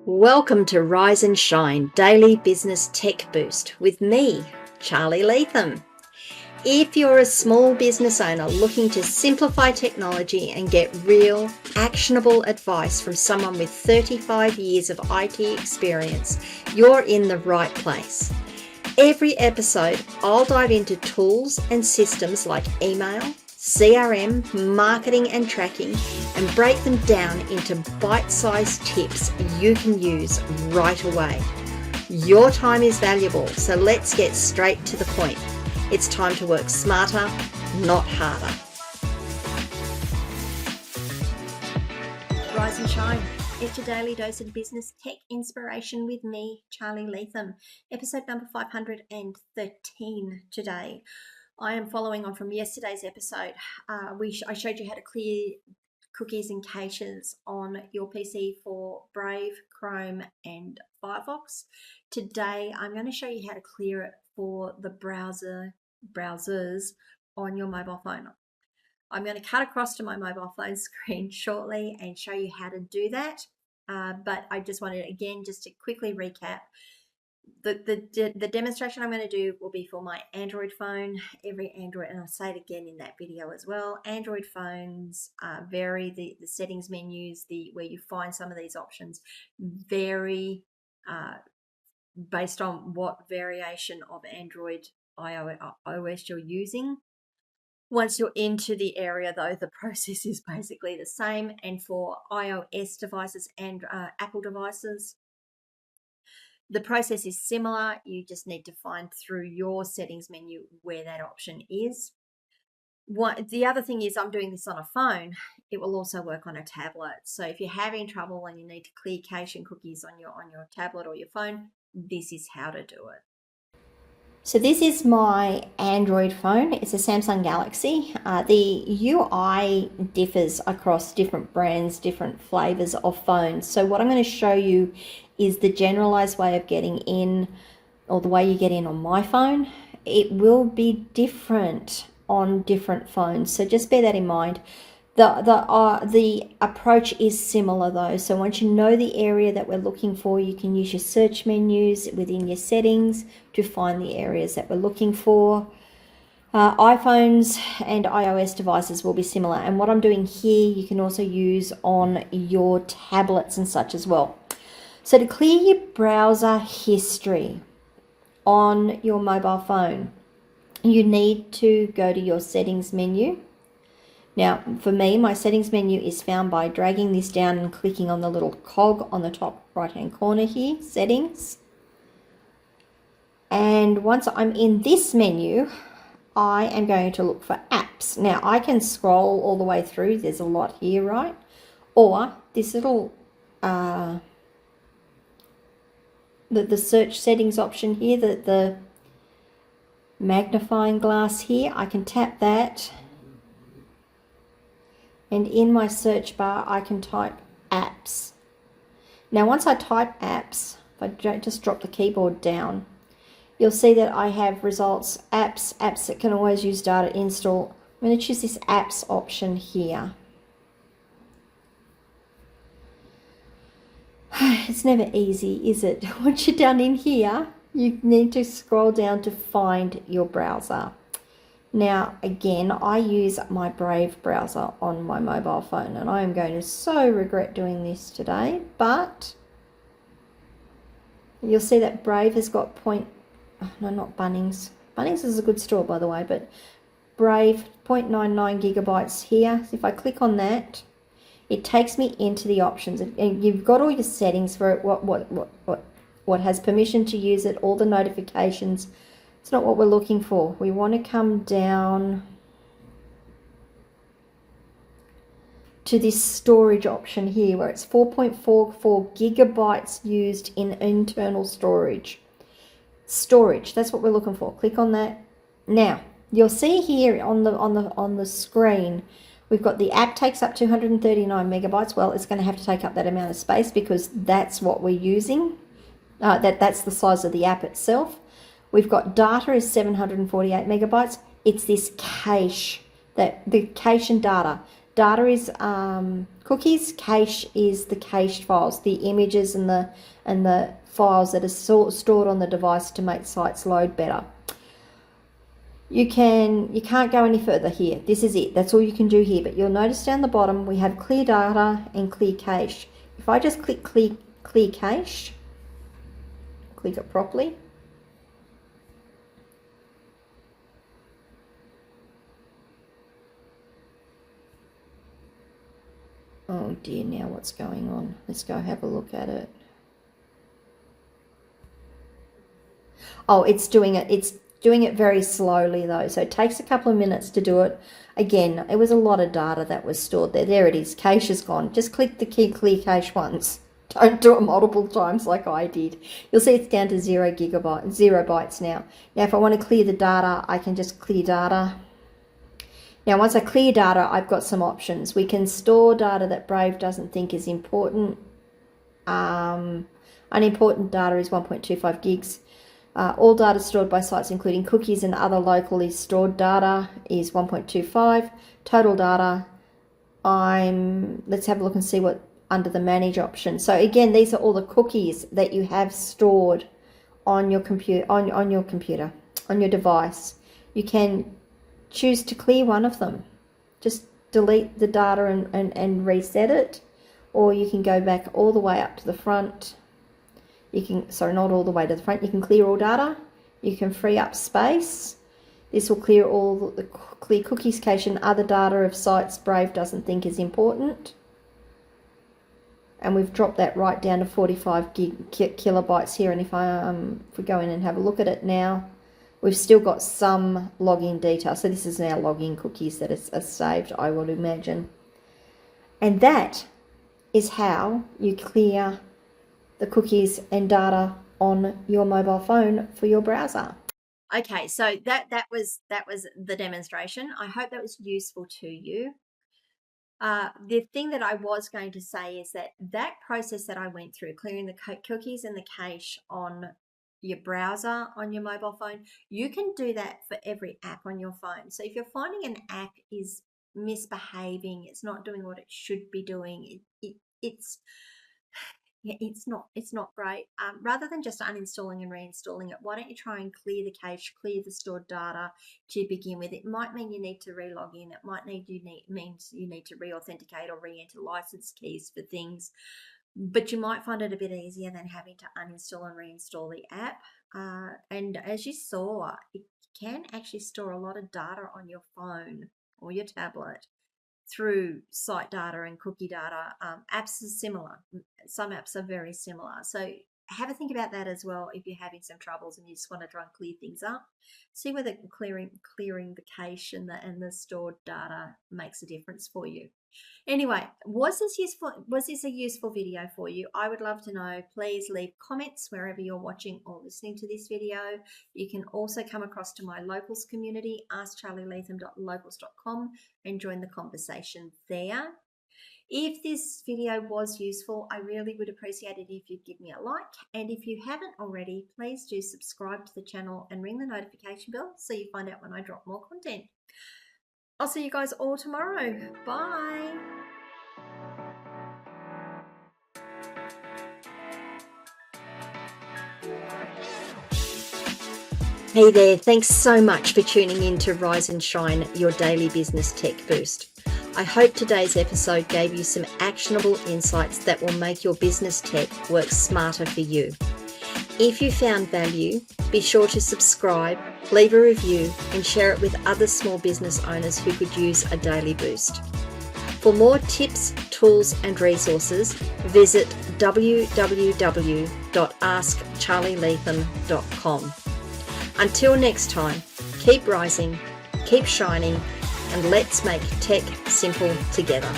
Welcome to Rise and Shine Daily Business Tech Boost with me, Charly Leetham. If you're a small business owner looking to simplify technology and get real, actionable advice from someone with 35 years of IT experience, you're in the right place. Every episode, I'll dive into tools and systems like email, CRM, marketing and tracking, and break them down into bite-sized tips you can use right away. Your time is valuable, so let's get straight to the point. It's time to work smarter, not harder. Rise and shine. It's your daily dose of business tech inspiration with me, Charly Leetham. Episode number 513 today. I am following on from yesterday's episode. I showed you how to clear cookies and caches on your PC for Brave, Chrome, and Firefox. Today, I'm going to show you how to clear it for the browsers on your mobile phone. I'm going to cut across to my mobile phone screen shortly and show you how to do that. But I just wanted, again, just to quickly recap. The demonstration I'm going to do will be for my Android phone. Every Android, and I'll say it again in that video as well, Android phones vary, the settings menus, where you find some of these options vary based on what variation of Android iOS you're using. Once you're into the area, though, the process is basically the same. And for iOS devices and Apple devices, the process is similar. You just need to find through your settings menu where that option is. The other thing is, I'm doing this on a phone. It will also work on a tablet. So if you're having trouble and you need to clear cache and cookies on your tablet or your phone, this is how to do it. So this is my Android phone. It's a Samsung Galaxy. The UI differs across different brands, different flavors of phones. So what I'm going to show you is the generalized way of getting in, or the way you get in on my phone. It will be different on different phones, so just bear that in mind. The approach is similar though. So once you know the area that we're looking for, you can use your search menus within your settings to find the areas that we're looking for. iPhones and iOS devices will be similar. And what I'm doing here, you can also use on your tablets and such as well. So to clear your browser history on your mobile phone, you need to go to your settings menu. Now, for me, my settings menu is found by dragging this down and clicking on the little cog on the top right-hand corner here, settings. And once I'm in this menu, I am going to look for apps. Now, I can scroll all the way through. There's a lot here, right? Or this little, the search settings option here, the magnifying glass here, I can tap that. And in my search bar, I can type apps. Now, once I type apps, if I just drop the keyboard down, you'll see that I have results, apps that can always use data install. I'm going to choose this apps option here. It's never easy, is it? Once you're done in here, you need to scroll down to find your browser. Now, again, I use my Brave browser on my mobile phone, and I am going to so regret doing this today, but you'll see that Brave has got not Bunnings. Bunnings is a good store, by the way, but Brave 0.99 gigabytes here. So if I click on that, it takes me into the options, and you've got all your settings for it, what has permission to use it, all the notifications. It's not what we're looking for. We want to come down to this storage option here where it's 4.44 gigabytes used in internal storage. Storage, that's what we're looking for. Click on that. Now, you'll see here on the screen, we've got the app takes up 239 megabytes. Well, it's going to have to take up that amount of space because that's what we're using. That's the size of the app itself. We've got data is 748 megabytes. It's this cache, the cache and data. data is cookies, cache is the cached files, the images and the files that are stored on the device to make sites load better. You can't go any further here. This is it. That's all you can do here. But you'll notice down the bottom we have clear data and clear cache. If I just click clear cache, click it properly. Oh dear, now what's going on? Let's go have a look at it. Oh, it's doing it very slowly though, so it takes a couple of minutes to do it. Again, it was a lot of data that was stored there. There it is, cache is gone. Just click the key clear cache once. Don't do it multiple times like I did. You'll see it's down to 0 bytes now. Now if I want to clear the data, I can just clear data. Now once I clear data, I've got some options. We can store data that Brave doesn't think is important. Unimportant data is 1.25 gigs. All data stored by sites including cookies and other locally stored data is 1.25. Total data, let's have a look and see what under the manage option. So again, these are all the cookies that you have stored on your computer, on your device. You can choose to clear one of them. Just delete the data and reset it, or you can go back all the way up to the front. You can, sorry, not all the way to the front. You can clear all data. You can free up space. This will clear all the clear cookies, cache, and other data of sites Brave doesn't think is important. And we've dropped that right down to 45 kilobytes here. And if we go in and have a look at it now, we've still got some login data. So this is now login cookies that are saved, I would imagine. And that is how you clear the cookies and data on your mobile phone for your browser. Okay, so that was the demonstration. I hope that was useful to you. The thing that I was going to say is that process that I went through, clearing the cookies and the cache on your browser on your mobile phone, you can do that for every app on your phone. So if you're finding an app is misbehaving, it's not doing what it should be doing, it's not great. Rather than just uninstalling and reinstalling it, why don't you try and clear the cache, clear the stored data to begin with? It might mean you need to re-log in. It might means you need to re-authenticate or re-enter license keys for things. But you might find it a bit easier than having to uninstall and reinstall the app. And as you saw, it can actually store a lot of data on your phone or your tablet through site data and cookie data. Apps are similar. Some apps are very similar. So have a think about that as well if you're having some troubles and you just want to try and clear things up. See whether clearing the cache and the stored data makes a difference for you. Anyway, was this a useful video for you? I would love to know. Please leave comments wherever you're watching or listening to this video. You can also come across to my locals community, askcharlyleetham.locals.com, and join the conversation there. If this video was useful, I really would appreciate it if you'd give me a like. And if you haven't already, please do subscribe to the channel and ring the notification bell so you find out when I drop more content. I'll see you guys all tomorrow. Bye. Hey there, thanks so much for tuning in to Rise and Shine, your daily business tech boost. I hope today's episode gave you some actionable insights that will make your business tech work smarter for you. If you found value, be sure to subscribe, leave a review, and share it with other small business owners who could use a daily boost. For more tips, tools, and resources, visit www.askcharlyleetham.com. Until next time, keep rising, keep shining, and let's make tech simple together.